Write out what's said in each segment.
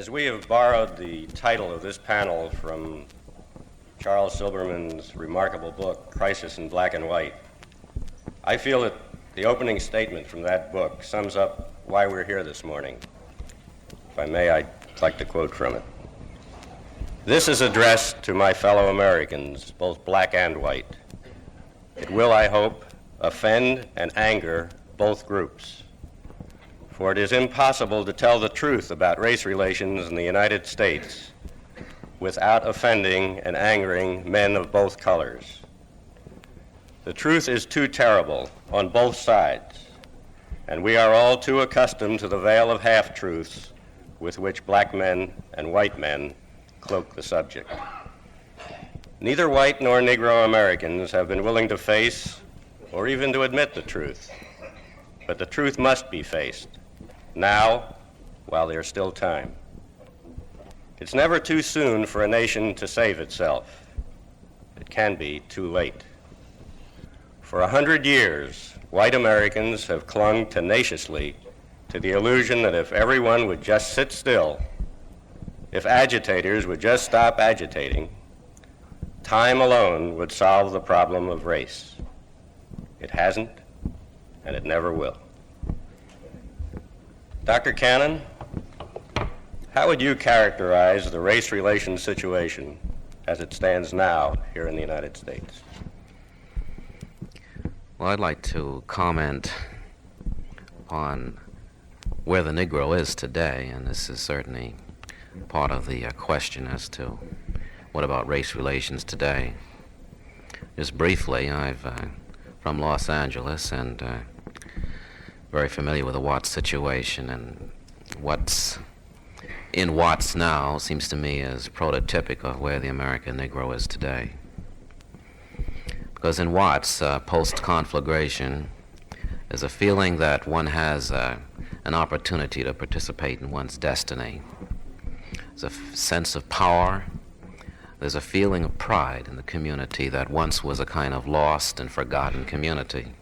As we have borrowed the title of this panel from Charles Silberman's remarkable book, Crisis in Black and White, I feel that the opening statement from that book sums up why we're here this morning. If I may, I'd like to quote from it. This is addressed to my fellow Americans, both black and white. It will, I hope, offend and anger both groups. For it is impossible to tell the truth about race relations in the United States without offending and angering men of both colors. The truth is too terrible on both sides, and we are all too accustomed to the veil of half-truths with which black men and white men cloak the subject. Neither white nor Negro Americans have been willing to face or even to admit the truth, but the truth must be faced now, while there's still time. It's never too soon for a nation to save itself. It can be too late. For 100 years, white Americans have clung tenaciously to the illusion that if everyone would just sit still, if agitators would just stop agitating, time alone would solve the problem of race. It hasn't, and it never will. Dr. Cannon, how would you characterize the race relations situation as it stands now here in the United States? Well, I'd like to comment on where the Negro is today, and this is certainly part of the question as to what about race relations today. Just briefly, I'm from Los Angeles and very familiar with the Watts situation, and what's in Watts now seems to me is prototypic of where the American Negro is today. Because in Watts, post-conflagration, there's a feeling that one has an opportunity to participate in one's destiny. There's a sense of power. There's a feeling of pride in the community that once was a kind of lost and forgotten community.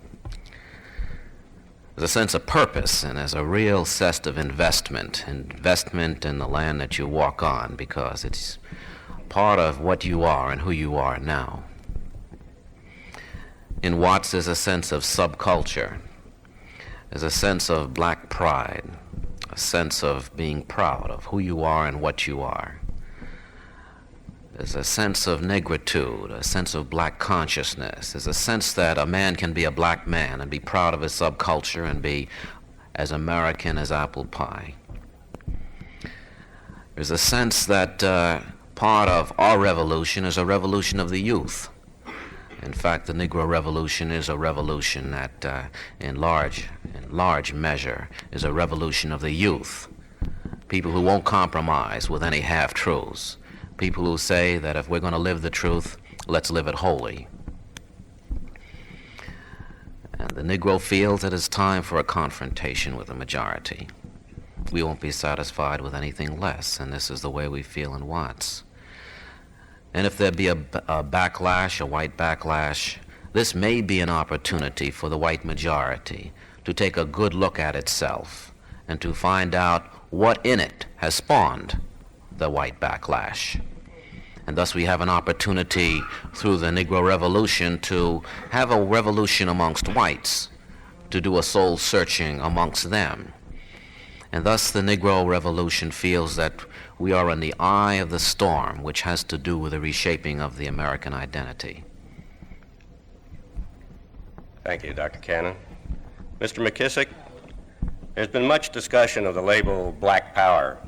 There's a sense of purpose, and there's a real sense of investment in the land that you walk on, because it's part of what you are and who you are now. In Watts, there's a sense of subculture. There's a sense of black pride, a sense of being proud of who you are and what you are. There's a sense of negritude, a sense of black consciousness. There's a sense that a man can be a black man and be proud of his subculture and be as American as apple pie. There's a sense that part of our revolution is a revolution of the youth. In fact, the Negro Revolution is a revolution that, in large measure, is a revolution of the youth. People who won't compromise with any half-truths. People who say that if we're going to live the truth, let's live it wholly. And the Negro feels that it's time for a confrontation with the majority. We won't be satisfied with anything less, and this is the way we feel in Watts. And if there be a backlash, a white backlash, this may be an opportunity for the white majority to take a good look at itself and to find out what in it has spawned the white backlash. And thus we have an opportunity through the Negro Revolution to have a revolution amongst whites, to do a soul searching amongst them. And thus the Negro Revolution feels that we are in the eye of the storm, which has to do with the reshaping of the American identity. Thank you, Dr. Cannon. Mr. McKissick, there's been much discussion of the label Black Power.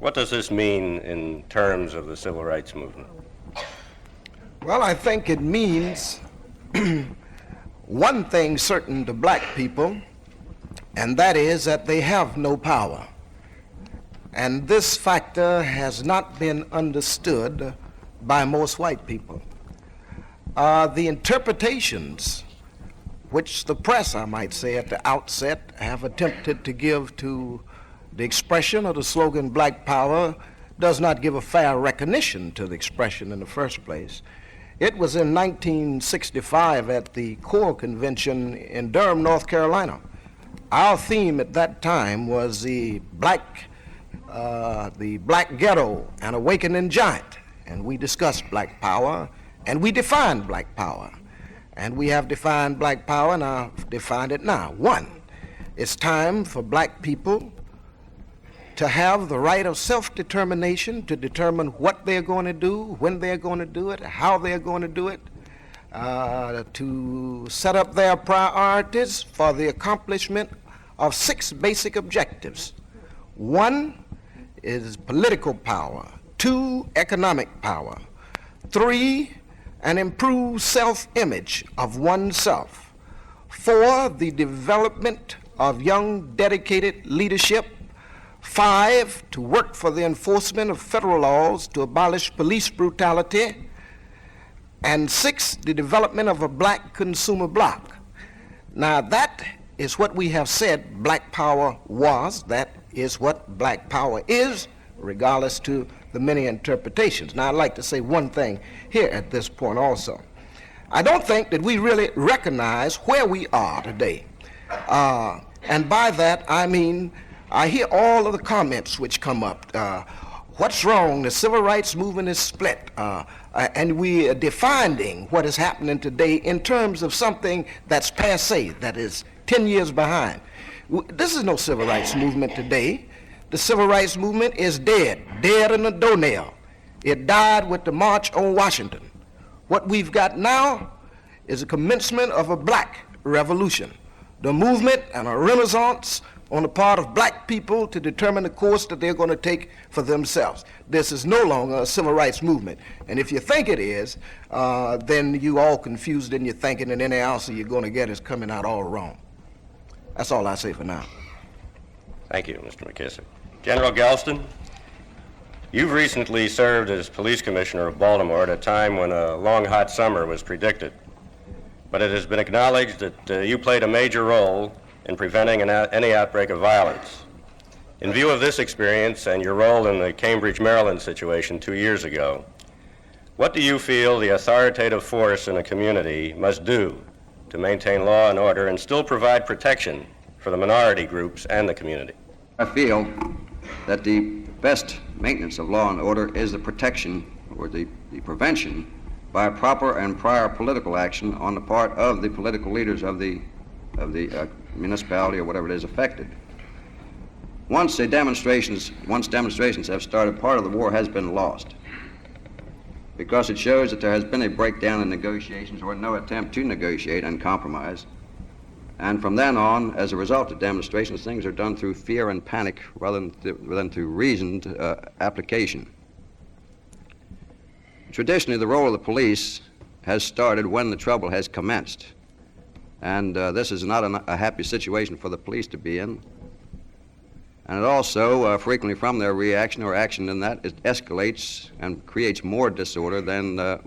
What does this mean in terms of the civil rights movement? Well, I think it means one thing certain to black people, and that is that they have no power. And this factor has not been understood by most white people. The interpretations which the press, I might say at the outset, have attempted to give to the expression of the slogan Black Power does not give a fair recognition to the expression in the first place. It was in 1965 at the Core Convention in Durham, North Carolina. Our theme at that time was the black the Black Ghetto, an awakening giant. And we discussed black power, and we defined black power. And we have defined black power, and I've defined it now. One, it's time for black people to have the right of self-determination to determine what they're going to do, when they're going to do it, how they're going to do it, to set up their priorities for the accomplishment of 6 basic objectives. 1 is political power. 2, economic power. 3, an improved self-image of oneself. 4, the development of young, dedicated leadership. 5, to work for the enforcement of federal laws to abolish police brutality. And 6, the development of a black consumer bloc. Now that is what we have said black power was. That is what black power is, regardless to the many interpretations. Now I'd like to say one thing here at this point also. I don't think that we really recognize where we are today. And by that I mean, I hear all of the comments which come up. What's wrong? The civil rights movement is split. And we are defining what is happening today in terms of something that's passé, that is 10 years behind. This is no civil rights movement today. The civil rights movement is dead in a doornail. It died with the March on Washington. What we've got now is a commencement of a black revolution, the movement and a renaissance on the part of black people to determine the course that they're going to take for themselves. This is no longer a civil rights movement. And if you think it is, then you all confused in your thinking, and any answer you're going to get is coming out all wrong. That's all I say for now. Thank you, Mr. McKissick. General Gelsto, you've recently served as police commissioner of Baltimore at a time when a long, hot summer was predicted. But it has been acknowledged that you played a major role in preventing any outbreak of violence. In view of this experience and your role in the Cambridge, Maryland situation 2 years ago, what do you feel the authoritative force in a community must do to maintain law and order and still provide protection for the minority groups and the community? I feel that the best maintenance of law and order is the protection or the prevention by proper and prior political action on the part of the political leaders of the municipality or whatever it is affected. Once demonstrations have started, part of the war has been lost, because it shows that there has been a breakdown in negotiations or no attempt to negotiate and compromise. And from then on, as a result of demonstrations, things are done through fear and panic rather than through reasoned application. Traditionally, the role of the police has started when the trouble has commenced. And this is not a happy situation for the police to be in. And it also, frequently from their reaction or action in that, it escalates and creates more disorder than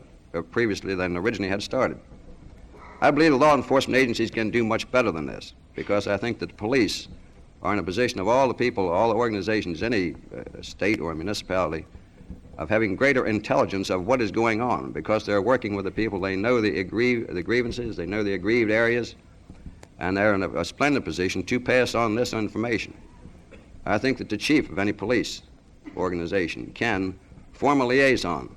previously than originally had started. I believe the law enforcement agencies can do much better than this, because I think that the police are in a position of all the people, all the organizations, any state or municipality, of having greater intelligence of what is going on, because they're working with the people. They know the grievances, they know the aggrieved areas, and they're in a splendid position to pass on this information. I think that the chief of any police organization can form a liaison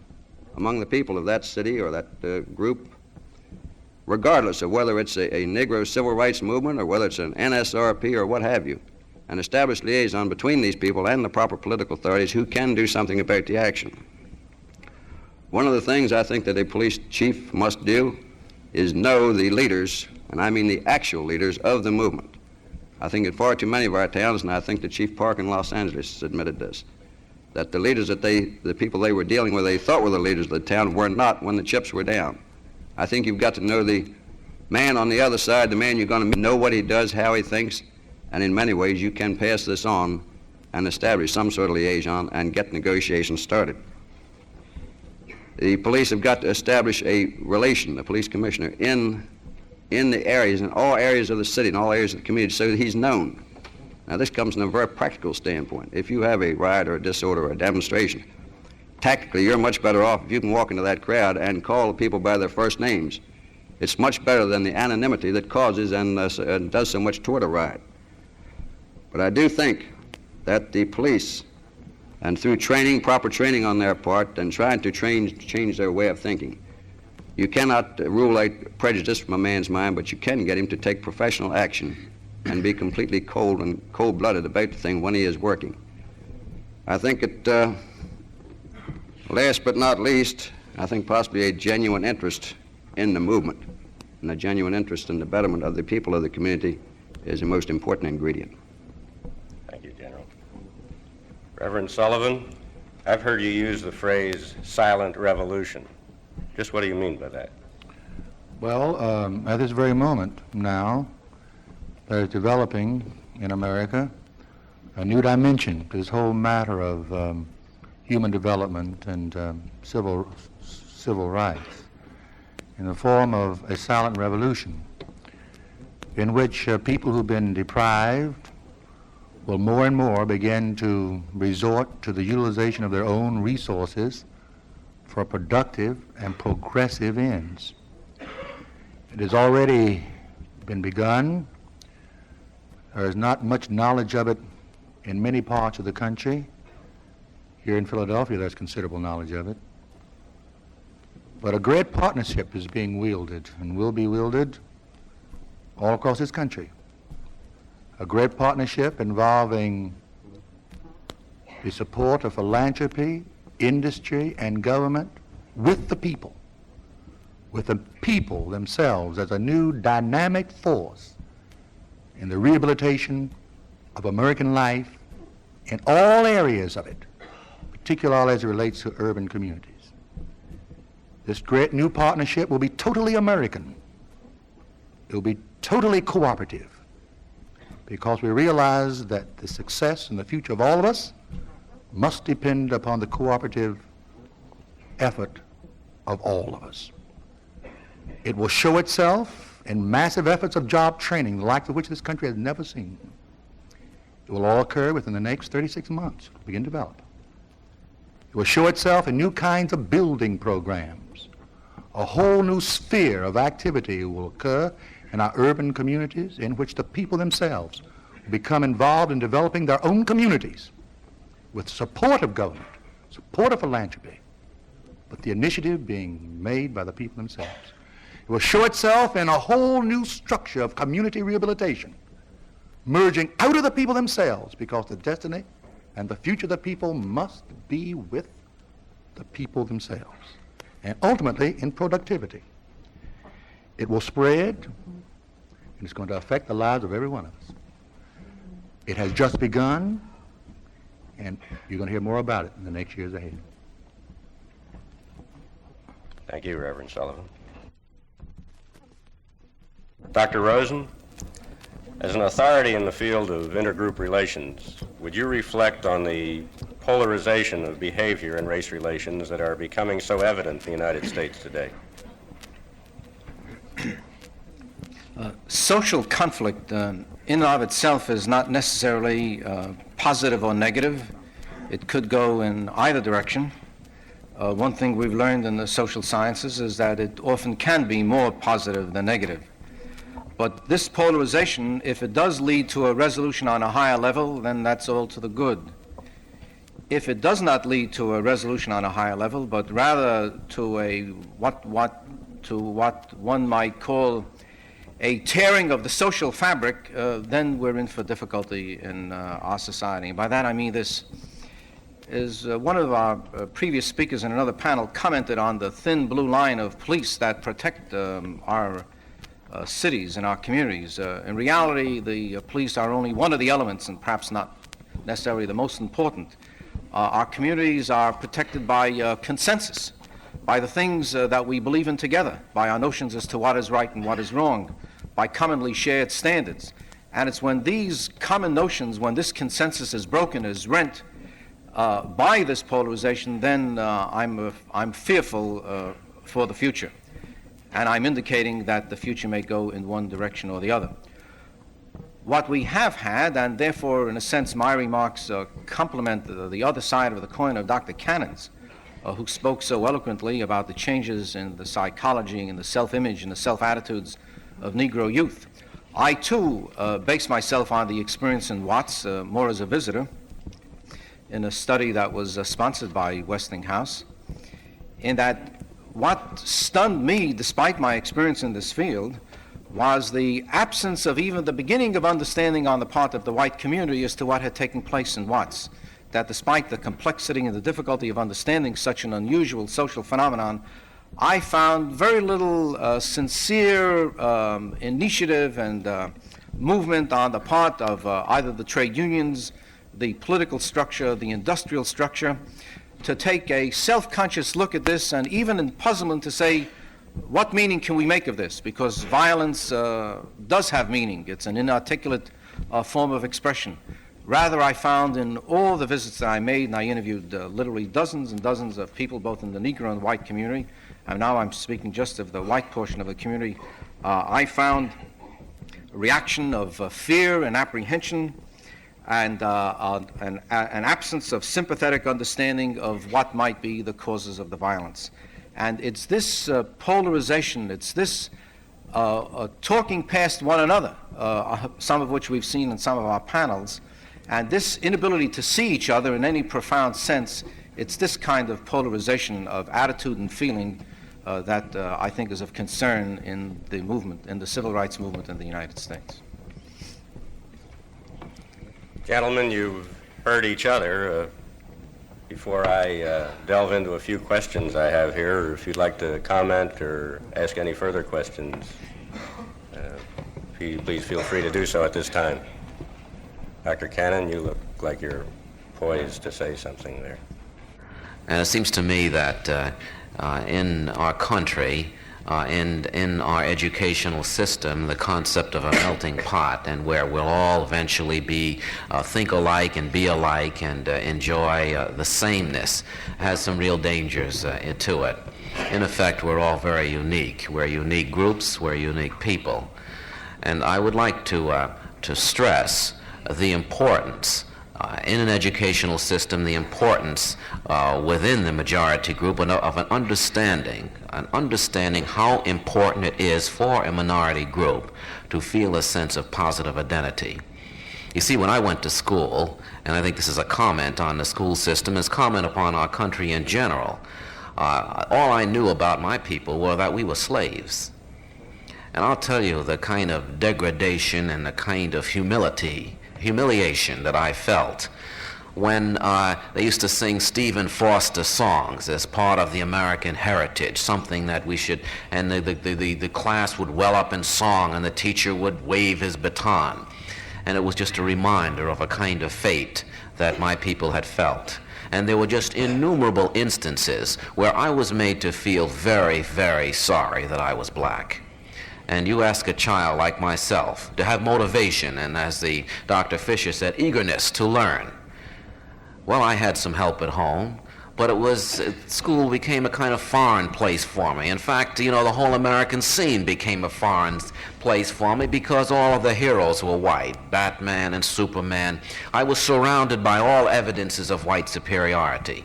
among the people of that city or that group, regardless of whether it's a Negro civil rights movement or whether it's an NSRP or what have you, and establish liaison between these people and the proper political authorities who can do something about the action. One of the things I think that a police chief must do is know the leaders, and I mean the actual leaders of the movement. I think in far too many of our towns, and I think the Chief Park in Los Angeles admitted this, that the leaders the people they were dealing with, they thought were the leaders of the town, were not when the chips were down. I think you've got to know the man on the other side, the man you're going to know what he does, how he thinks, and in many ways you can pass this on and establish some sort of liaison and get negotiations started. The police have got to establish a relation, the police commissioner, in the areas, in all areas of the city, in all areas of the community, so that he's known. Now this comes from a very practical standpoint. If you have a riot or a disorder or a demonstration, tactically you're much better off if you can walk into that crowd and call the people by their first names. It's much better than the anonymity that causes and does so much toward a riot. But I do think that the police and through training, proper training on their part, and trying to change their way of thinking. You cannot rule out prejudice from a man's mind, but you can get him to take professional action and be completely cold and cold-blooded about the thing when he is working. I think it, last but not least, I think possibly a genuine interest in the movement and a genuine interest in the betterment of the people of the community is the most important ingredient. Thank you, General. Reverend Sullivan, I've heard you use the phrase silent revolution. Just what do you mean by that? Well, at this very moment now, there's developing in America a new dimension to this whole matter of human development and civil rights in the form of a silent revolution in which people who've been deprived will more and more begin to resort to the utilization of their own resources for productive and progressive ends. It has already been begun. There is not much knowledge of it in many parts of the country. Here in Philadelphia, there's considerable knowledge of it. But a great partnership is being wielded and will be wielded all across this country. A great partnership involving the support of philanthropy, industry, and government with the people themselves as a new dynamic force in the rehabilitation of American life in all areas of it, particularly as it relates to urban communities. This great new partnership will be totally American. It will be totally cooperative, because we realize that the success and the future of all of us must depend upon the cooperative effort of all of us. It will show itself in massive efforts of job training, the likes of which this country has never seen. It will all occur within the next 36 months, begin to develop. It will show itself in new kinds of building programs. A whole new sphere of activity will occur in our urban communities in which the people themselves will become involved in developing their own communities with support of government, support of philanthropy, but the initiative being made by the people themselves. It will show itself in a whole new structure of community rehabilitation, merging out of the people themselves, because the destiny and the future of the people must be with the people themselves, and ultimately in productivity. It will spread, and it's going to affect the lives of every one of us. It has just begun, and you're going to hear more about it in the next years ahead. Thank you, Reverend Sullivan. Dr. Rosen, as an authority in the field of intergroup relations, would you reflect on the polarization of behavior in race relations that are becoming so evident in the United States today? Social conflict in and of itself is not necessarily positive or negative. It could go in either direction. One thing we've learned in the social sciences is that it often can be more positive than negative. But this polarization, if it does lead to a resolution on a higher level, then that's all to the good. If it does not lead to a resolution on a higher level, but rather to a what one might call a tearing of the social fabric, then we're in for difficulty in our society. And by that I mean this. Is one of our previous speakers in another panel commented on the thin blue line of police that protect our cities and our communities. In reality, the police are only one of the elements, and perhaps not necessarily the most important. Our communities are protected by consensus, by the things that we believe in together, by our notions as to what is right and what is wrong, by commonly shared standards. And it's when these common notions, when this consensus is broken, is rent by this polarization, then I'm fearful for the future. And I'm indicating that the future may go in one direction or the other. What we have had, and therefore in a sense my remarks complement the other side of the coin of Dr. Cannon's, who spoke so eloquently about the changes in the psychology and the self-image and the self-attitudes of Negro youth. I too base myself on the experience in Watts, more as a visitor. in a study that was sponsored by Westinghouse, in that what stunned me, despite my experience in this field, was the absence of even the beginning of understanding on the part of the white community as to what had taken place in Watts. That despite the complexity and the difficulty of understanding such an unusual social phenomenon, I found very little sincere initiative and movement on the part of either the trade unions, the political structure, the industrial structure, to take a self-conscious look at this, and even in puzzlement to say, what meaning can we make of this? Because violence does have meaning. It's an inarticulate form of expression. Rather, I found in all the visits that I made, and I interviewed literally dozens and dozens of people, both in the Negro and white community, and now I'm speaking just of the white portion of the community, I found a reaction of fear and apprehension and an absence of sympathetic understanding of what might be the causes of the violence. And it's this polarization, it's this talking past one another, some of which we've seen in some of our panels, and this inability to see each other in any profound sense, it's this kind of polarization of attitude and feeling that I think is of concern in the movement, in the civil rights movement in the United States. Gentlemen, you've heard each other. Before I delve into a few questions I have here, or if you'd like to comment or ask any further questions, please feel free to do so at this time. Dr. Cannon, you look like you're poised to say something there. And it seems to me that in our country and in our educational system, the concept of a melting pot, and where we'll all eventually be think alike and be alike and enjoy the sameness, has some real dangers to it. In effect, we're all very unique. We're unique groups. We're unique people. And I would like to stress the importance in an educational system, the importance within the majority group of an understanding how important it is for a minority group to feel a sense of positive identity. You see, when I went to school, and I think this is a comment on the school system, is comment upon our country in general, all I knew about my people were that we were slaves. And I'll tell you the kind of degradation and the kind of humiliation that I felt when they used to sing Stephen Foster songs as part of the American heritage, something that we should, and the class would well up in song and the teacher would wave his baton. And it was just a reminder of a kind of fate that my people had felt. And there were just innumerable instances where I was made to feel very, very sorry that I was black. And you ask a child like myself to have motivation and, as the Dr. Fisher said, eagerness to learn. Well, I had some help at home, but school became a kind of foreign place for me. In fact, the whole American scene became a foreign place for me because all of the heroes were white, Batman and Superman. I was surrounded by all evidences of white superiority.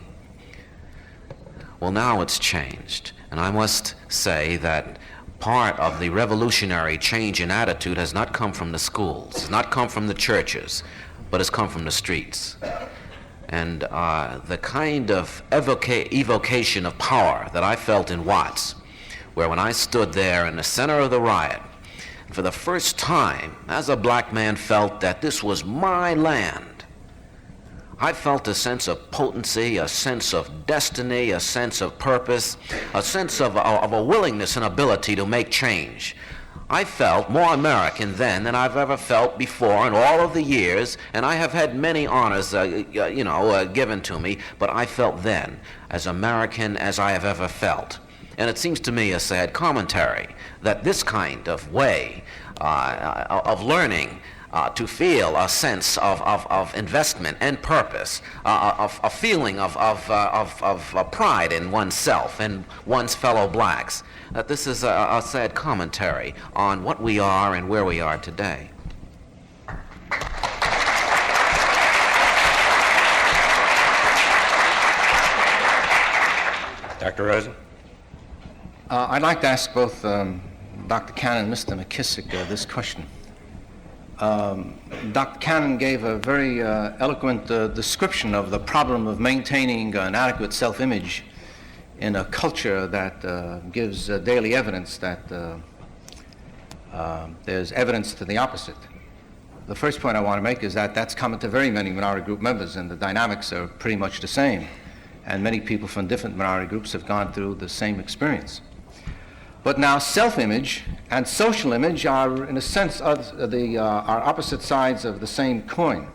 Well, now it's changed, and I must say that part of the revolutionary change in attitude has not come from the schools, has not come from the churches, but has come from the streets. And the kind of evocation of power that I felt in Watts, where when I stood there in the center of the riot, for the first time, as a black man, felt that this was my land. I felt a sense of potency, a sense of destiny, a sense of purpose, a sense of a willingness and ability to make change. I felt more American then than I've ever felt before in all of the years, and I have had many honors, given to me, but I felt then as American as I have ever felt. And it seems to me a sad commentary that this kind of way of learning to feel a sense of investment and purpose, of a feeling of pride in oneself and one's fellow blacks, that this is a sad commentary on what we are and where we are today. Dr. Rosen? I'd like to ask both Dr. Cannon and Mr. McKissick this question. Dr. Cannon gave a very eloquent description of the problem of maintaining an adequate self-image in a culture that gives daily evidence that there's evidence to the opposite. The first point I want to make is that that's common to very many minority group members, and the dynamics are pretty much the same. And many people from different minority groups have gone through the same experience. But now self-image and social image are, in a sense, are opposite sides of the same coin.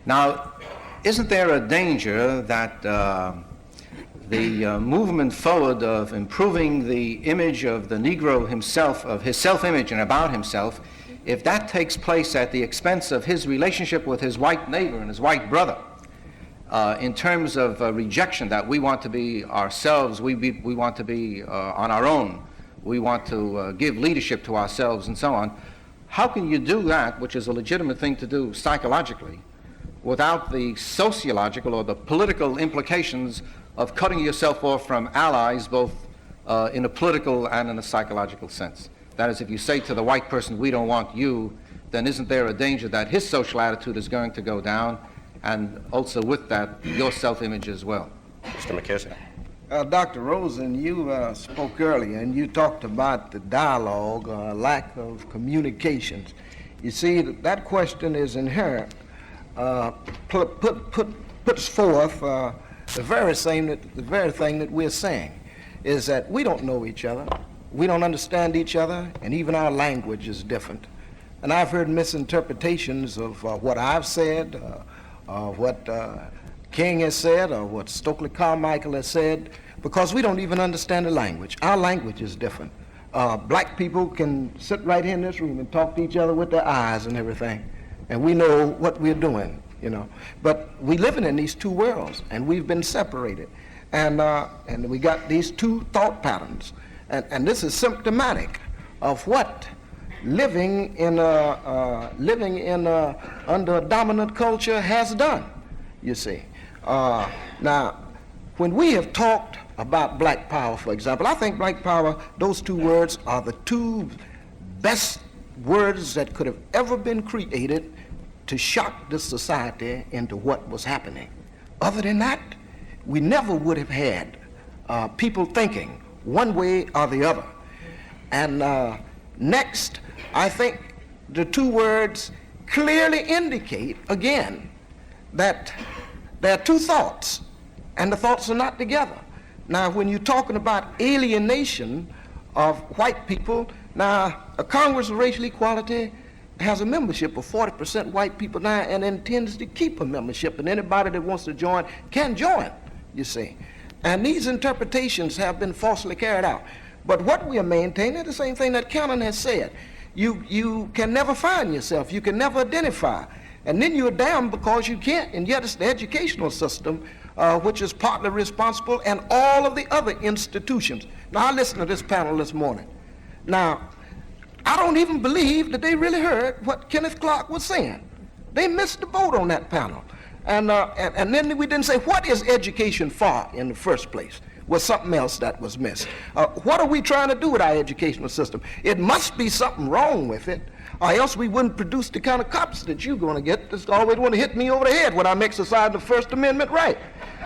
Now, isn't there a danger that the movement forward of improving the image of the Negro himself, of his self-image and about himself, if that takes place at the expense of his relationship with his white neighbor and his white brother, in terms of rejection, that we want to be ourselves, we want to be on our own, we want to give leadership to ourselves and so on, how can you do that, which is a legitimate thing to do psychologically, without the sociological or the political implications of cutting yourself off from allies, both in a political and in a psychological sense? That is, if you say to the white person, we don't want you, then isn't there a danger that his social attitude is going to go down, and also with that, your self-image as well? Mr. McKissick. Dr. Rosen, you spoke earlier, and you talked about the dialogue, lack of communications. You see, that question is inherent, puts forth the very thing that we're saying, is that we don't know each other. We don't understand each other, and even our language is different. And I've heard misinterpretations of what I've said, what King has said, or what Stokely Carmichael has said, because we don't even understand the language. Our language is different. Black people can sit right here in this room and talk to each other with their eyes and everything, and we know what we're doing, you know. But we living in these two worlds, and we've been separated, and we got these two thought patterns. And this is symptomatic of what living under a dominant culture has done, you see. Now, when we have talked about black power, for example, I think black power, those two words are the two best words that could have ever been created to shock this society into what was happening. Other than that, we never would have had people thinking one way or the other. And next, I think the two words clearly indicate, again, that there are two thoughts, and the thoughts are not together. Now, when you're talking about alienation of white people, now, a Congress of Racial Equality has a membership of 40% white people now, and intends to keep a membership, and anybody that wants to join can join, you see. And these interpretations have been falsely carried out. But what we are maintaining is the same thing that Cannon has said. You can never find yourself. You can never identify. And then you're damned because you can't. And yet it's the educational system which is partly responsible, and all of the other institutions. Now, I listened to this panel this morning. Now, I don't even believe that they really heard what Kenneth Clark was saying. They missed the boat on that panel. And then we didn't say, what is education for in the first place? Was something else that was missed. What are we trying to do with our educational system? It must be something wrong with it, or else we wouldn't produce the kind of cops that you're going to get that's always want to hit me over the head when I'm exercising the First Amendment right.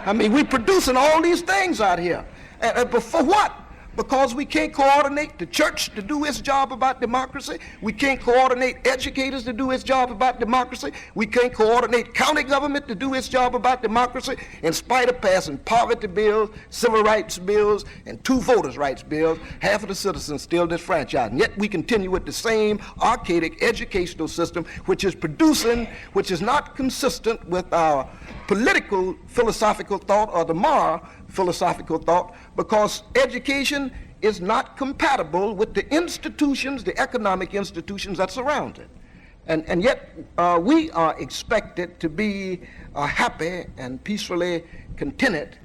I mean, we're producing all these things out here. But for what? Because we can't coordinate the church to do its job about democracy. We can't coordinate educators to do its job about democracy. We can't coordinate county government to do its job about democracy, in spite of passing poverty bills, civil rights bills, and 2 voters' rights bills. Half of the citizens still disfranchised. And yet we continue with the same archaic educational system, which is not consistent with our political philosophical thought or the moral philosophical thought, because education is not compatible with the institutions, the economic institutions that surround it. And yet we are expected to be happy and peacefully contented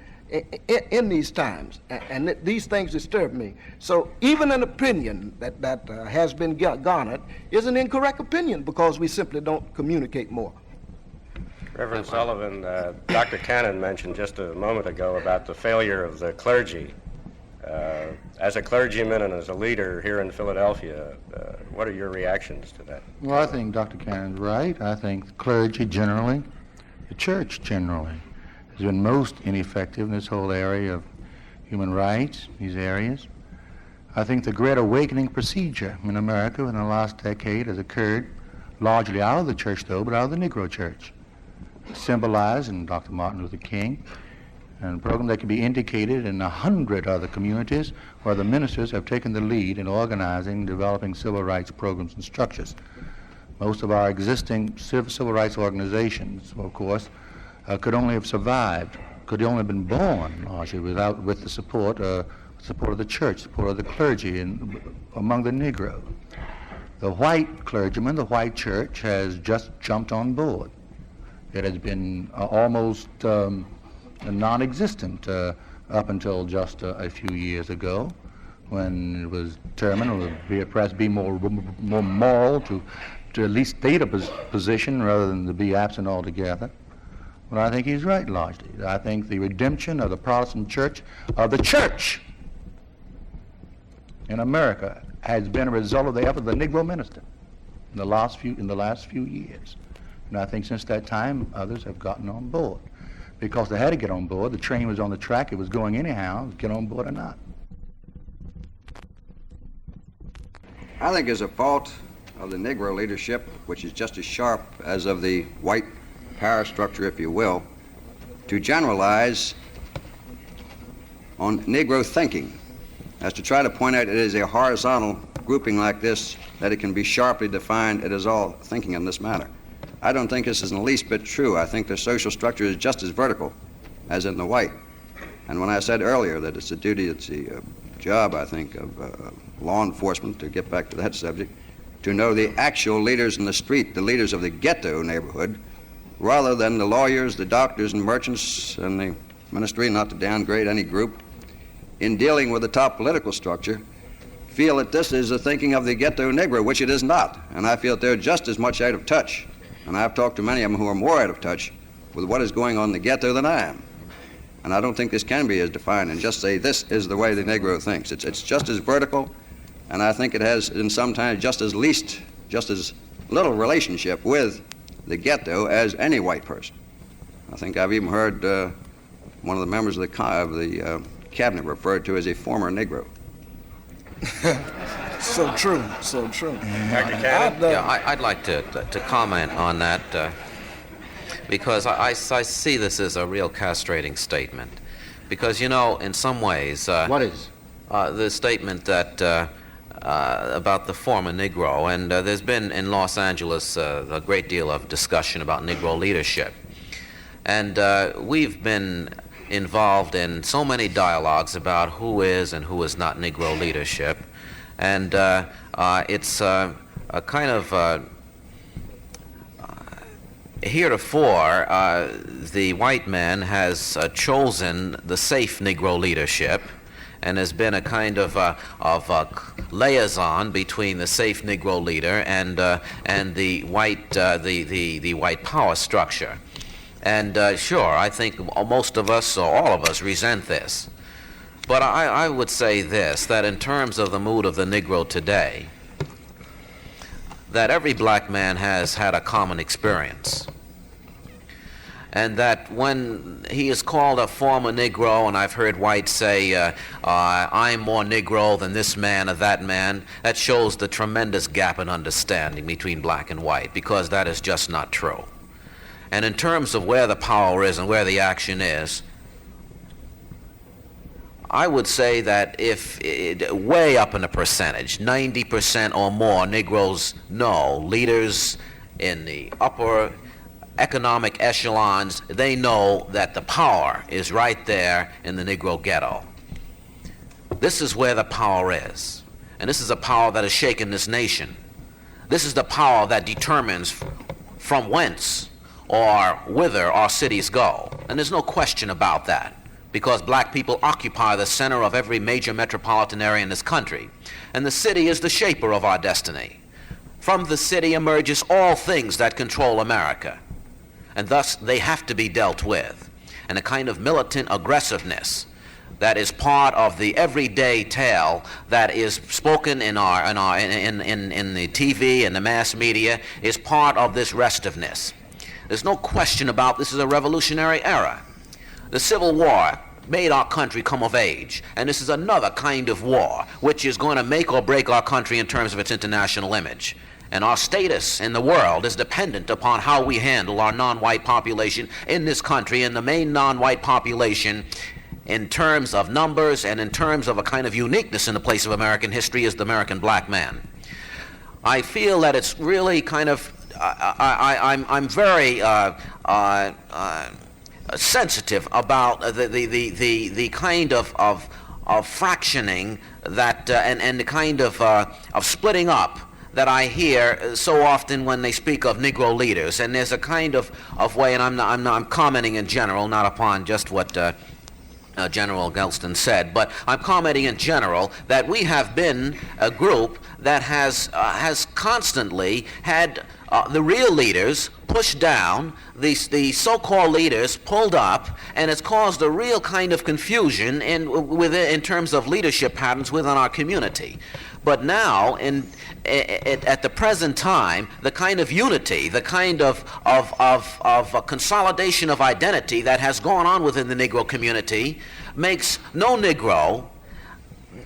in these times. And these things disturb me. So even an opinion that has been garnered is an incorrect opinion, because we simply don't communicate more. Reverend Sullivan, Dr. Cannon mentioned just a moment ago about the failure of the clergy. As a clergyman and as a leader here in Philadelphia, What are your reactions to that? Well, I think Dr. Cannon's right. I think the clergy generally, the church generally, has been most ineffective in this whole area of human rights, these areas. I think the Great Awakening procedure in America in the last decade has occurred largely out of the church, though, but out of the Negro church, symbolized in Dr. Martin Luther King, and a program that can be indicated in 100 other communities where the ministers have taken the lead in organizing and developing civil rights programs and structures. Most of our existing civil rights organizations, of course, could only have survived, could only have been born largely with the support of the church, support of the clergy and among the Negro. The white clergyman, the white church, has just jumped on board. It has been almost non-existent up until just a few years ago, when it was determined it would perhaps be more moral to at least state a position rather than to be absent altogether. But I think he's right largely. I think the redemption of the Protestant church, of the church in America, has been a result of the effort of the Negro minister in the last few years. And I think since that time, others have gotten on board. Because they had to get on board. The train was on the track. It was going anyhow, get on board or not. I think it's a fault of the Negro leadership, which is just as sharp as of the white power structure, if you will, to generalize on Negro thinking, as to try to point out it is a horizontal grouping like this, that it can be sharply defined, it is all thinking in this manner. I don't think this is in the least bit true. I think the social structure is just as vertical as in the white. And when I said earlier that it's a duty, it's the job, I think, of law enforcement, to get back to that subject, to know the actual leaders in the street, the leaders of the ghetto neighborhood, rather than the lawyers, the doctors and merchants and the ministry, not to downgrade any group, in dealing with the top political structure, feel that this is the thinking of the ghetto Negro, which it is not. And I feel that they're just as much out of touch. And I've talked to many of them who are more out of touch with what is going on in the ghetto than I am. And I don't think this can be as defined and just say this is the way the Negro thinks. It's just as vertical, and I think it has in sometimes just as little relationship with the ghetto as any white person. I think I've even heard one of the members of the cabinet referred to as a former Negro. So true, so true. Dr. Cannon? I'd like to comment on that because I see this as a real castrating statement. Because, you know, in some ways... What is? The statement that about the former Negro, and there's been in Los Angeles a great deal of discussion about Negro leadership. And we've been involved in so many dialogues about who is and who is not Negro leadership. And it's a kind of heretofore, the white man has chosen the safe Negro leadership and has been a kind of liaison between the safe Negro leader and the white the white power structure. And sure, I think most of us or all of us resent this. But I would say this, that in terms of the mood of the Negro today, that every black man has had a common experience. And that when he is called a former Negro, and I've heard whites say, I'm more Negro than this man or that man, that shows the tremendous gap in understanding between black and white, because that is just not true. And in terms of where the power is and where the action is, I would say that if way up in the percentage, 90% or more Negroes know, leaders in the upper economic echelons, they know that the power is right there in the Negro ghetto. This is where the power is. And this is a power that has shaken this nation. This is the power that determines from whence or whither our cities go. And there's no question about that, because black people occupy the center of every major metropolitan area in this country. And the city is the shaper of our destiny. From the city emerges all things that control America. And thus they have to be dealt with. And a kind of militant aggressiveness that is part of the everyday tale that is spoken in the TV and the mass media, is part of this restiveness. There's no question about this is a revolutionary era. The Civil War made our country come of age, and this is another kind of war which is going to make or break our country in terms of its international image. And our status in the world is dependent upon how we handle our non-white population in this country, and the main non-white population in terms of numbers and in terms of a kind of uniqueness in the place of American history is the American black man. I feel that it's really kind of, I'm very sensitive about the kind of fractioning that and the kind of splitting up that I hear so often when they speak of Negro leaders. And there's a kind of way, and I'm commenting in general, not upon just what General Gelsto said, but I'm commenting in general that we have been a group that has constantly had the real leaders pushed down, the so-called leaders pulled up, and it's caused a real kind of confusion in terms of leadership patterns within our community. But now, at the present time, the kind of unity, the kind of a consolidation of identity that has gone on within the Negro community makes no Negro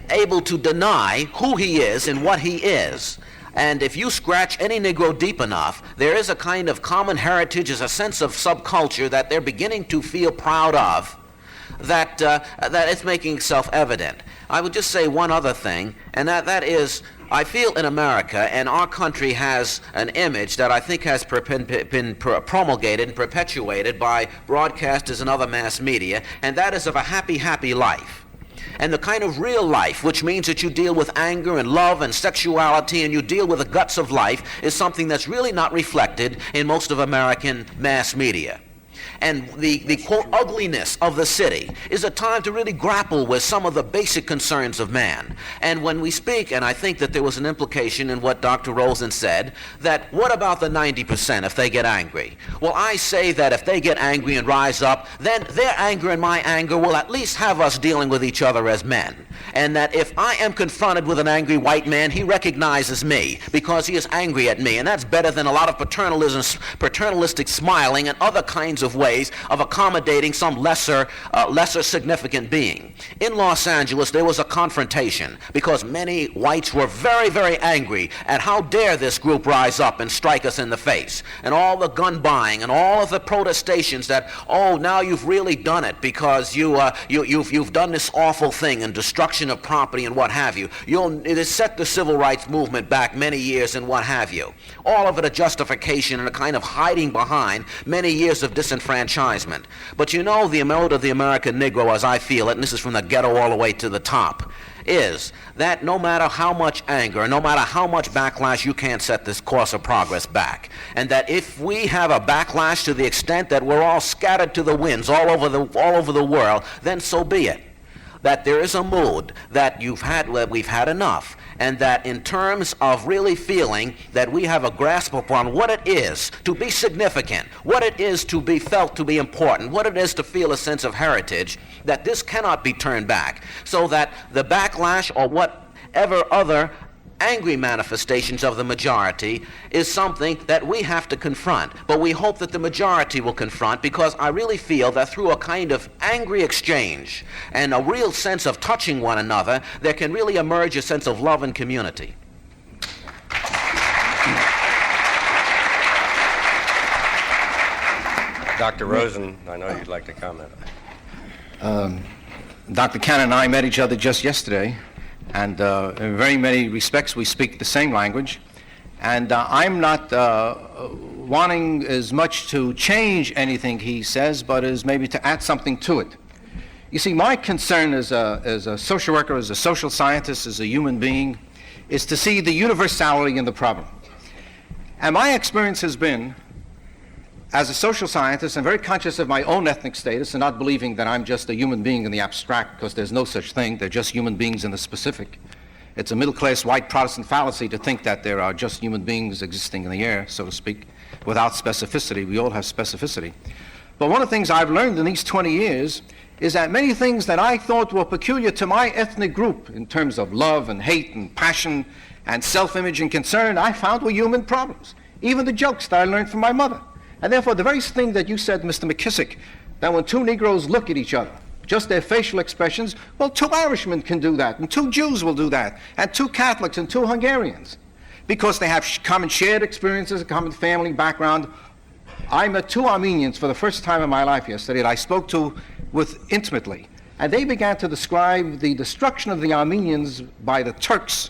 able to deny who he is and what he is. And if you scratch any Negro deep enough, there is a kind of common heritage, is a sense of subculture that they're beginning to feel proud of, that it's making itself evident. I would just say one other thing, and that is, I feel in America, and our country has an image that I think has been promulgated and perpetuated by broadcasters and other mass media, and that is of a happy, happy life. And the kind of real life, which means that you deal with anger and love and sexuality and you deal with the guts of life, is something that's really not reflected in most of American mass media. And the quote ugliness of the city is a time to really grapple with some of the basic concerns of man. And when we speak, and I think that there was an implication in what Dr. Rosen said, that what about the 90% if they get angry? Well, I say that if they get angry and rise up, then their anger and my anger will at least have us dealing with each other as men. And that if I am confronted with an angry white man, he recognizes me because he is angry at me. And that's better than a lot of paternalistic smiling and other kinds of ways of accommodating some lesser significant being. In Los Angeles, there was a confrontation because many whites were very, very angry at how dare this group rise up and strike us in the face. And all the gun buying and all of the protestations that, oh, now you've really done it because you've done this awful thing and destruction of property and what have you. It has set the civil rights movement back many years and what have you. All of it a justification and a kind of hiding behind many years of disenfranchisement. But you know, the mode of the American Negro, as I feel it, and this is from the ghetto all the way to the top, is that no matter how much anger, no matter how much backlash, you can't set this course of progress back. And that if we have a backlash to the extent that we're all scattered to the winds all over the world, then so be it. That there is a mood that we've had enough, and that in terms of really feeling that we have a grasp upon what it is to be significant, what it is to be felt to be important, what it is to feel a sense of heritage, that this cannot be turned back, so that the backlash or whatever other angry manifestations of the majority is something that we have to confront. But we hope that the majority will confront, because I really feel that through a kind of angry exchange and a real sense of touching one another, there can really emerge a sense of love and community. Dr. Rosen, I know you'd like to comment. Dr. Cannon and I met each other just yesterday, and in very many respects we speak the same language, and I'm not wanting as much to change anything he says, but as maybe to add something to it. You see, my concern as a social worker, as a social scientist, as a human being, is to see the universality in the problem. And my experience has been, as a social scientist, I'm very conscious of my own ethnic status and not believing that I'm just a human being in the abstract, because there's no such thing. They're just human beings in the specific. It's a middle-class white Protestant fallacy to think that there are just human beings existing in the air, so to speak, without specificity. We all have specificity. But one of the things I've learned in these 20 years is that many things that I thought were peculiar to my ethnic group in terms of love and hate and passion and self-image and concern, I found were human problems. Even the jokes that I learned from my mother. And therefore, the very thing that you said, Mr. McKissick, that when two Negroes look at each other, just their facial expressions, well, two Irishmen can do that, and two Jews will do that, and two Catholics and two Hungarians, because they have common shared experiences, a common family background. I met two Armenians for the first time in my life yesterday that I spoke to intimately, and they began to describe the destruction of the Armenians by the Turks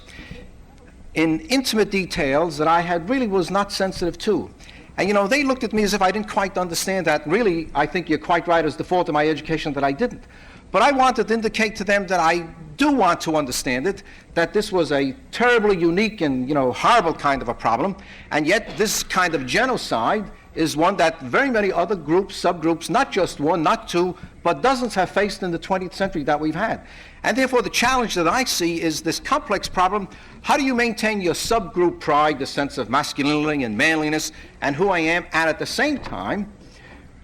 in intimate details that I really was not sensitive to. And you know, they looked at me as if I didn't quite understand that. Really, I think you're quite right, as the fault of my education that I didn't. But I wanted to indicate to them that I do want to understand it, that this was a terribly unique and, you know, horrible kind of a problem, and yet this kind of genocide is one that very many other groups, subgroups, not just one, not two, but dozens have faced in the 20th century that we've had. And therefore the challenge that I see is this complex problem: how do you maintain your subgroup pride, the sense of masculinity and manliness and who I am, and at the same time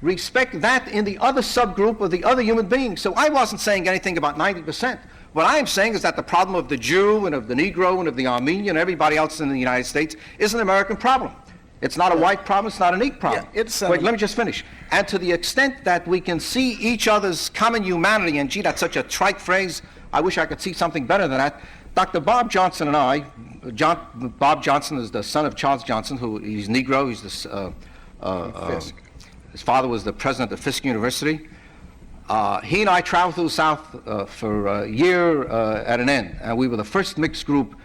respect that in the other subgroup of the other human beings? So I wasn't saying anything about 90%. What I am saying is that the problem of the Jew and of the Negro and of the Armenian and everybody else in the United States is an American problem. It's not a white problem, it's not a neat problem. Yeah, Wait, let me just finish. And to the extent that we can see each other's common humanity, and gee, that's such a trite phrase, I wish I could see something better than that. Dr. Bob Johnson and I, Bob Johnson is the son of Charles Johnson, he's Negro, he's his father was the president of Fisk University. He and I traveled through the South for a year at an end, and we were the first mixed group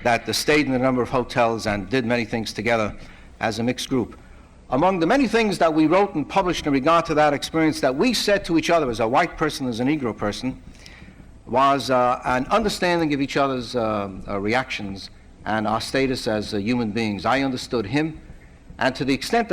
that stayed in a number of hotels and did many things together as a mixed group. Among the many things that we wrote and published in regard to that experience that we said to each other as a white person, as a Negro person, was an understanding of each other's reactions and our status as human beings. I understood him, and to the extent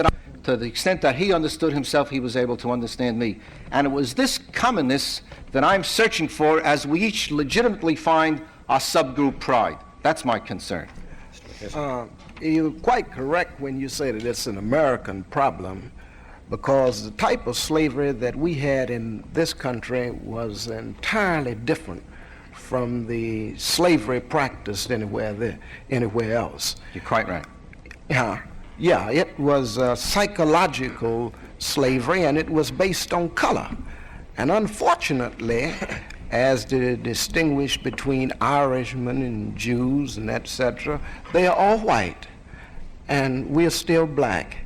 that he understood himself, he was able to understand me. And it was this commonness that I'm searching for as we each legitimately find our subgroup pride. That's my concern. You're quite correct when you say that it's an American problem, because the type of slavery that we had in this country was entirely different from the slavery practiced anywhere else. You're quite right. Yeah, it was psychological slavery, and it was based on color. And unfortunately, as the distinguish between Irishmen and Jews and etc., they are all white, and we're still black.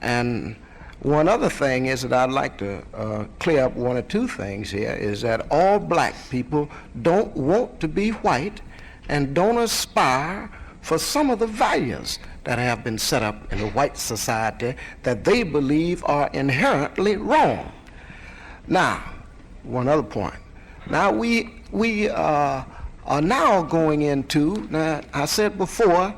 And one other thing is that I'd like to clear up one or two things here, is that all black people don't want to be white and don't aspire for some of the values that have been set up in the white society that they believe are inherently wrong. Now, one other point. Now we are now going into, now I said before,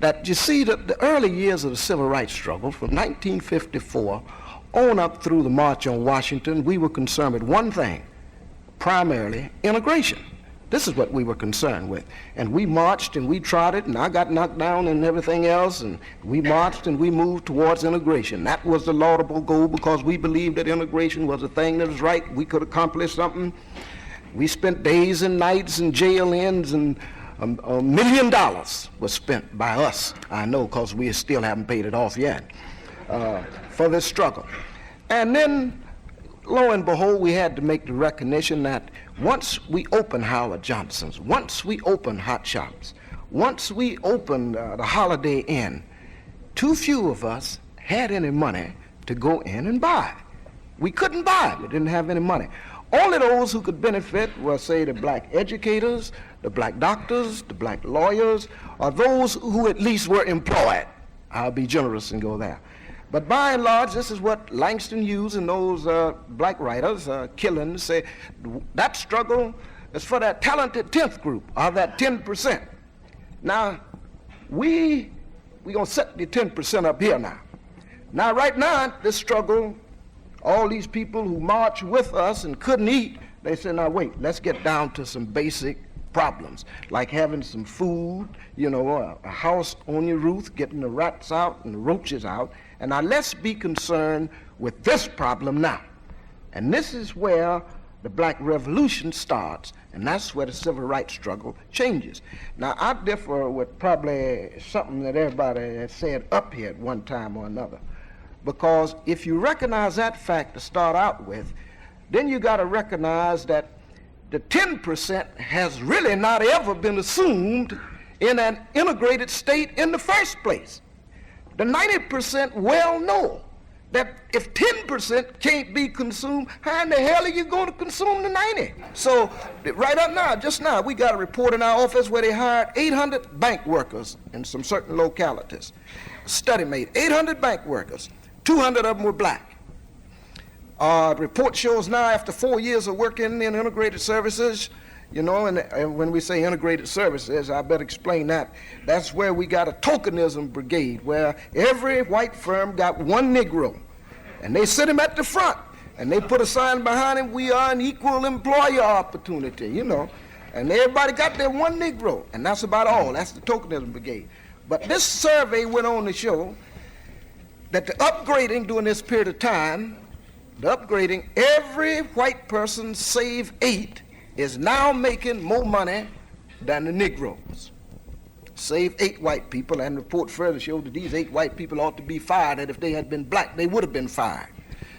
that you see the early years of the civil rights struggle from 1954 on up through the March on Washington, we were concerned with one thing, primarily integration. This is what we were concerned with. And we marched and we trotted, and I got knocked down and everything else, and we marched and we moved towards integration. That was the laudable goal, because we believed that integration was a thing that was right. We could accomplish something. We spent days and nights in jail ends, and $1 million was spent by us, I know, because we still haven't paid it off yet, for this struggle. And then, lo and behold, we had to make the recognition that once we opened Howard Johnson's, once we opened Hot Shops, once we opened the Holiday Inn, too few of us had any money to go in and buy. We couldn't buy. We didn't have any money. Only those who could benefit were, say, the black educators, the black doctors, the black lawyers, or those who at least were employed. I'll be generous and go there. But by and large, this is what Langston Hughes and those black writers, Killen, say, that struggle is for that talented 10th group, or that 10%. Now, we're going to set the 10% up here now. Now, right now, this struggle, all these people who marched with us and couldn't eat, they said, now wait, let's get down to some basic problems, like having some food, you know, a house on your roof, getting the rats out and the roaches out. And now let's be concerned with this problem now. And this is where the Black Revolution starts, and that's where the civil rights struggle changes. Now, I differ with probably something that everybody has said up here at one time or another, because if you recognize that fact to start out with, then you got to recognize that the 10% has really not ever been assumed in an integrated state in the first place. The 90% well know that if 10% can't be consumed, how in the hell are you going to consume the 90? So right up now, just now, we got a report in our office where they hired 800 bank workers in some certain localities. Study made 800 bank workers, 200 of them were black. The report shows now after 4 years of working in integrated services, you know, and when we say integrated services, I better explain that. That's where we got a tokenism brigade, where every white firm got one Negro, and they sit him at the front, and they put a sign behind him, "We are an equal employer opportunity," you know, and everybody got their one Negro, and that's about all. That's the tokenism brigade. But this survey went on to show that the upgrading during this period of time, every white person save 8 is now making more money than the Negroes. Save 8 white people, and the report further showed that these 8 white people ought to be fired, and if they had been black, they would have been fired.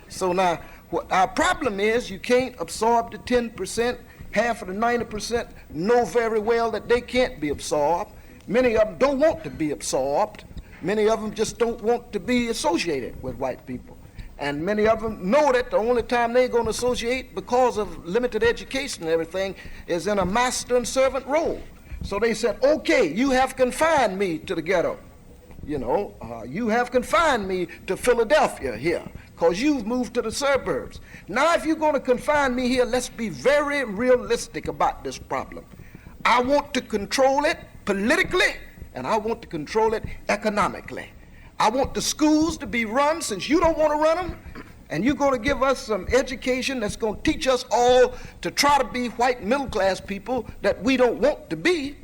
So now, what our problem is, you can't absorb the 10%. Half of the 90% know very well that they can't be absorbed. Many of them don't want to be absorbed. Many of them just don't want to be associated with white people. And many of them know that the only time they're going to associate, because of limited education and everything, is in a master and servant role. So they said, okay, you have confined me to the ghetto. You know, you have confined me to Philadelphia here, because you've moved to the suburbs. Now, if you're going to confine me here, let's be very realistic about this problem. I want to control it politically, and I want to control it economically. I want the schools to be run, since you don't want to run them, and you're going to give us some education that's going to teach us all to try to be white middle-class people that we don't want to be.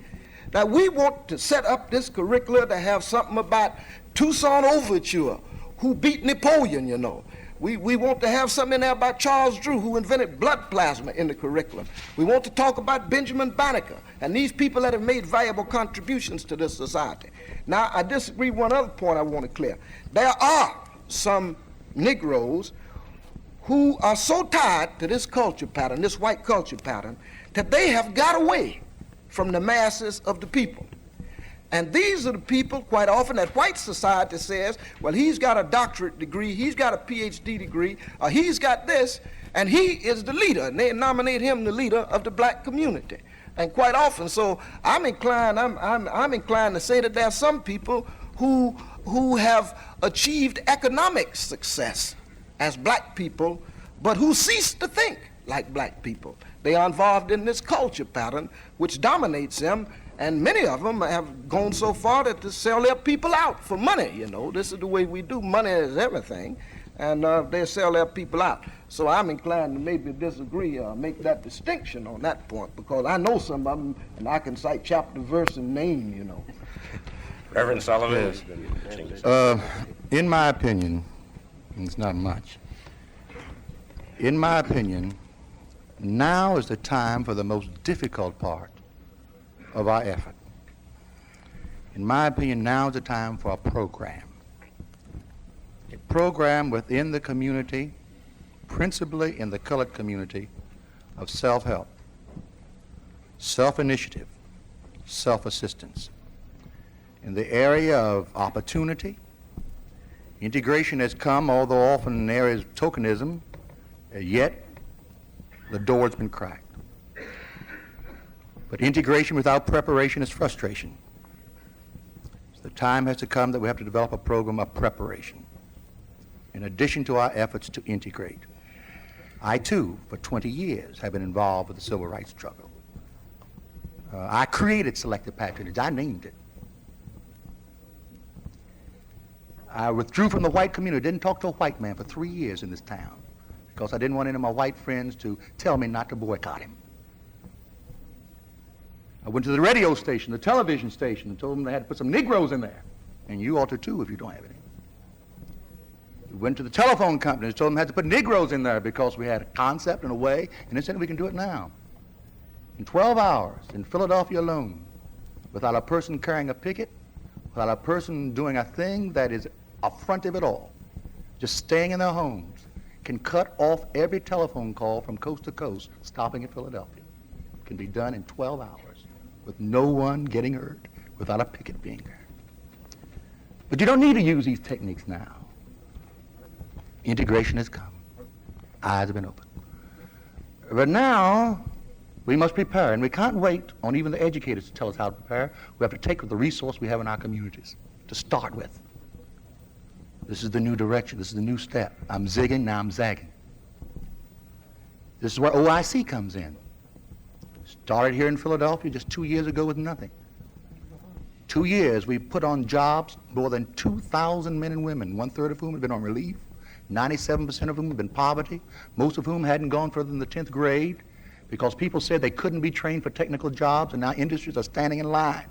Now, we want to set up this curricula to have something about Toussaint Overture, who beat Napoleon, you know. We want to have something in there about Charles Drew, who invented blood plasma in the curriculum. We want to talk about Benjamin Banneker and these people that have made valuable contributions to this society. Now, I disagree with one other point I want to clear. There are some Negroes who are so tied to this culture pattern, this white culture pattern, that they have got away from the masses of the people. And these are the people, quite often, that white society says, well, he's got a doctorate degree, he's got a PhD degree, or he's got this, and he is the leader, and they nominate him the leader of the black community. And quite often, so I'm inclined to say that there are some people who have achieved economic success as black people, but who cease to think like black people. They are involved in this culture pattern which dominates them, and many of them have gone so far that to sell their people out for money, you know. This is the way we do. Money is everything, and they sell their people out. So I'm inclined to maybe disagree, make that distinction on that point, because I know some of them, and I can cite chapter, verse, and name, you know. Reverend Sullivan. Yes. In my opinion, and it's not much, in my opinion, now is the time for the most difficult part of our effort. In my opinion, now is the time for a program. A program within the community, principally in the colored community, of self-help, self-initiative, self-assistance. In the area of opportunity, integration has come, although often in areas of tokenism, yet the door's been cracked. But integration without preparation is frustration. So the time has to come that we have to develop a program of preparation, in addition to our efforts to integrate. I, too, for 20 years, have been involved with the civil rights struggle. I created selective patronage. I named it. I withdrew from the white community, didn't talk to a white man for 3 years in this town, because I didn't want any of my white friends to tell me not to boycott him. I went to the radio station, the television station, and told them they had to put some Negroes in there. And you ought to too if you don't have any. We went to the telephone companies, told them they had to put Negroes in there because we had a concept and a way, and they said we can do it now. In 12 hours, in Philadelphia alone, without a person carrying a picket, without a person doing a thing that is affrontive at all, just staying in their homes, can cut off every telephone call from coast to coast, stopping at Philadelphia. It can be done in 12 hours with no one getting hurt, without a picket being there. But you don't need to use these techniques now. Integration has come. Eyes have been opened. But now, we must prepare, and we can't wait on even the educators to tell us how to prepare. We have to take the resource we have in our communities to start with. This is the new direction. This is the new step. I'm zigging, now I'm zagging. This is where OIC comes in. Started here in Philadelphia just 2 years ago with nothing. 2 years, we put on jobs more than 2,000 men and women, 1/3 of whom have been on relief, 97% of whom have been poverty, most of whom hadn't gone further than the 10th grade because people said they couldn't be trained for technical jobs, and now industries are standing in line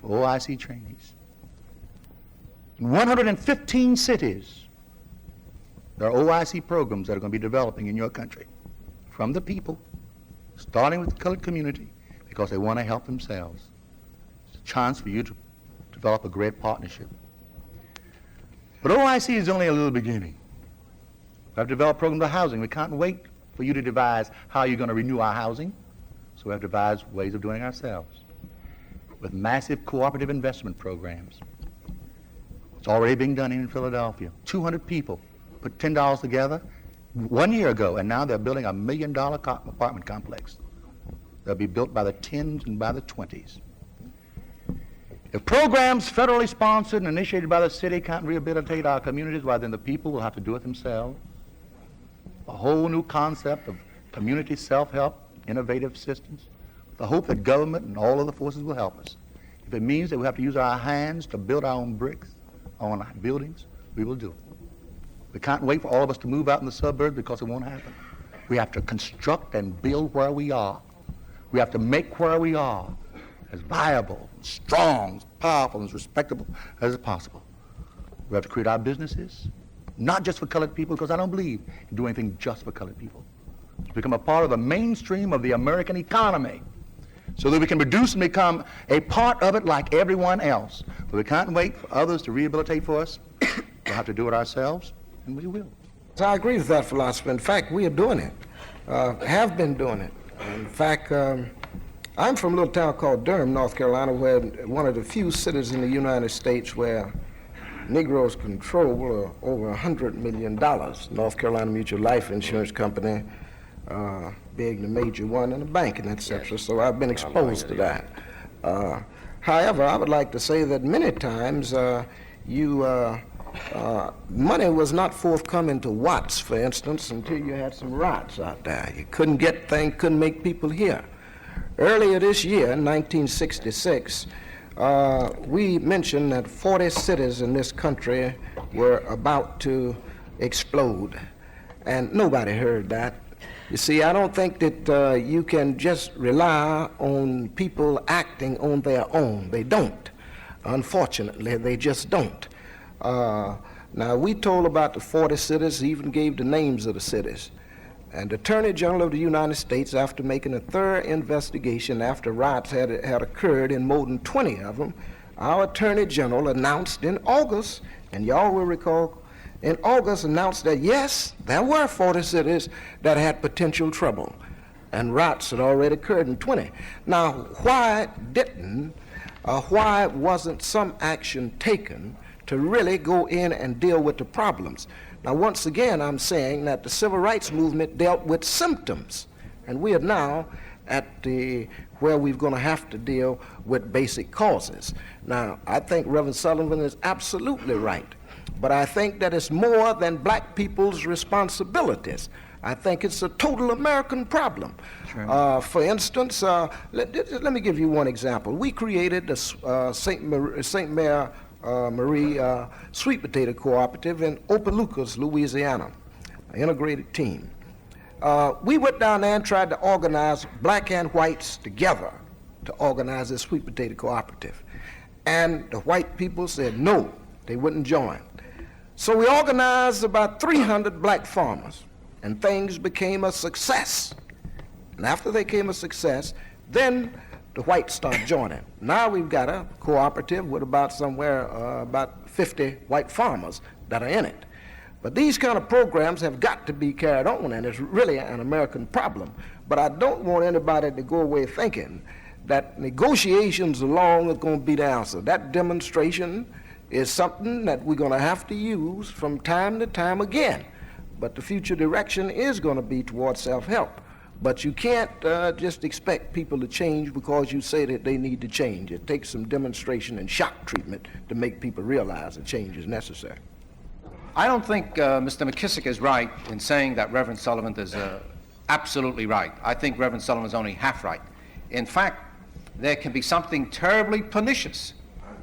for OIC trainees. In 115 cities, there are OIC programs that are going to be developing in your country from the people, starting with the colored community, because they want to help themselves. It's a chance for you to develop a great partnership. But OIC is only a little beginning. We have developed programs of housing. We can't wait for you to devise how you're going to renew our housing, so we have devised ways of doing it ourselves with massive cooperative investment programs. It's already being done in Philadelphia. 200 people put $10 together 1 year ago, and now they're building $1 million apartment complex. They'll be built by the 10s and by the 20s. If programs federally sponsored and initiated by the city can't rehabilitate our communities, well, then the people will have to do it themselves. A whole new concept of community self-help, innovative systems, the hope that government and all other forces will help us. If it means that we have to use our hands to build our own bricks on our buildings, we will do it. We can't wait for all of us to move out in the suburbs because it won't happen. We have to construct and build where we are. We have to make where we are as viable, strong, powerful, and as respectable as possible. We have to create our businesses, not just for colored people, because I don't believe in doing anything just for colored people. To become a part of the mainstream of the American economy so that we can produce and become a part of it like everyone else. But we can't wait for others to rehabilitate for us. We'll have to do it ourselves, and we will. So I agree with that philosophy. In fact, we are doing it, have been doing it. In fact, I'm from a little town called Durham, North Carolina, where one of the few cities in the United States where Negroes control over $100 million. North Carolina Mutual Life Insurance Company being the major one, and the bank, and etc. Yes. So I've been exposed to that. However, I would like to say that many times money was not forthcoming to Watts, for instance, until you had some riots out there. You couldn't get things, couldn't make people hear. Earlier this year, in 1966, we mentioned that 40 cities in this country were about to explode, and nobody heard that. You see, I don't think that you can just rely on people acting on their own. They don't. Unfortunately, they just don't. Now, we told about the 40 cities, even gave the names of the cities. And the Attorney General of the United States, after making a thorough investigation after riots had occurred in more than 20 of them, our Attorney General announced in August, and y'all will recall, in August announced that yes, there were 40 cities that had potential trouble, and riots had already occurred in 20. Now, why wasn't some action taken to really go in and deal with the problems? Now, once again, I'm saying that the civil rights movement dealt with symptoms, and we are now at where we're going to have to deal with basic causes. Now, I think Reverend Sullivan is absolutely right, but I think that it's more than black people's responsibilities. I think it's a total American problem. Sure. For instance, let me give you one example. We created the St. Marie Sweet Potato Cooperative in Opelousas, Louisiana, an integrated team. We went down there and tried to organize black and whites together to organize this sweet potato cooperative. And the white people said no, they wouldn't join. So we organized about 300 black farmers, and things became a success. And after they became a success, then the whites start joining. Now we've got a cooperative with about about 50 white farmers that are in it. But these kind of programs have got to be carried on, and it's really an American problem. But I don't want anybody to go away thinking that negotiations alone are going to be the answer. That demonstration is something that we're going to have to use from time to time again. But the future direction is going to be towards self-help. But you can't just expect people to change because you say that they need to change. It takes some demonstration and shock treatment to make people realize that change is necessary. I don't think Mr. McKissick is right in saying that Reverend Sullivan is absolutely right. I think Reverend Sullivan is only half right. In fact, there can be something terribly pernicious,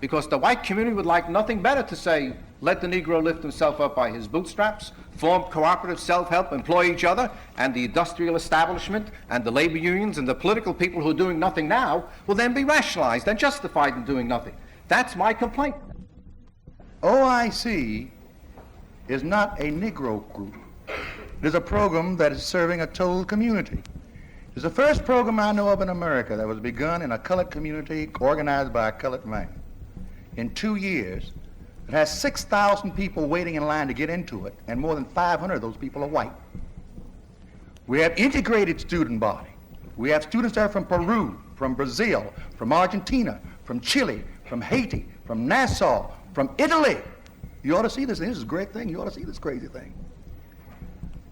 because the white community would like nothing better to say, let the Negro lift himself up by his bootstraps, form cooperative self-help, employ each other, and the industrial establishment and the labor unions and the political people who are doing nothing now will then be rationalized and justified in doing nothing. That's my complaint. OIC is not a Negro group. It is a program that is serving a total community. It's the first program I know of in America that was begun in a colored community organized by a colored man. In 2 years, it has 6,000 people waiting in line to get into it, and more than 500 of those people are white. We have integrated student body. We have students there from Peru, from Brazil, from Argentina, from Chile, from Haiti, from Nassau, from Italy. You ought to see this. This is a great thing. You ought to see this crazy thing.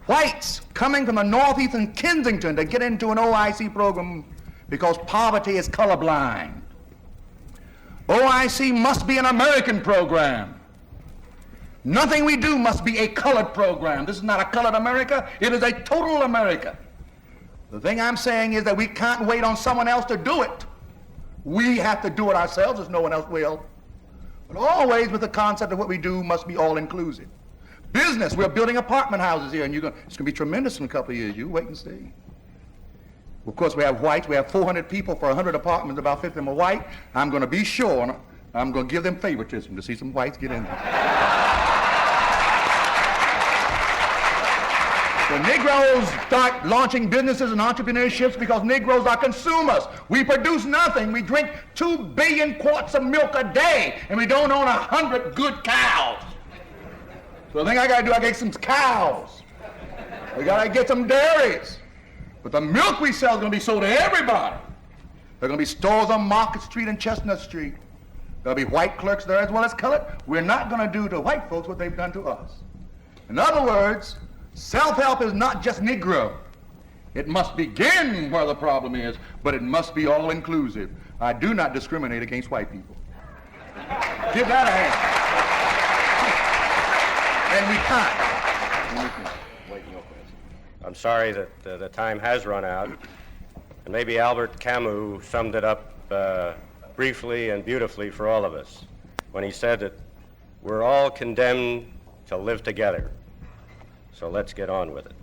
Whites coming from the Northeast and Kensington to get into an OIC program because poverty is colorblind. OIC must be an American program. Nothing we do must be a colored program. This is not a colored America. It is a total America. The thing I'm saying is that we can't wait on someone else to do it. We have to do it ourselves as no one else will. But always with the concept of what we do must be all-inclusive. Business, we're building apartment houses here, and it's going to be tremendous in a couple of years. You wait and see. Of course, we have whites. We have 400 people for 100 apartments. About 50 of them are white. I'm going to be sure, and I'm going to give them favoritism to see some whites get in there. The Negroes start launching businesses and entrepreneurships because Negroes are consumers. We produce nothing. We drink 2 billion quarts of milk a day, and we don't own 100 good cows. So the thing I got to do, I got to get some cows. We got to get some dairies. But the milk we sell is going to be sold to everybody. There are going to be stores on Market Street and Chestnut Street. There'll be white clerks there as well as colored. We're not going to do to white folks what they've done to us. In other words, self-help is not just Negro. It must begin where the problem is, but it must be all-inclusive. I do not discriminate against white people. Give that a hand. And we can't. I'm sorry that the time has run out. And maybe Albert Camus summed it up briefly and beautifully for all of us when he said that we're all condemned to live together. So let's get on with it.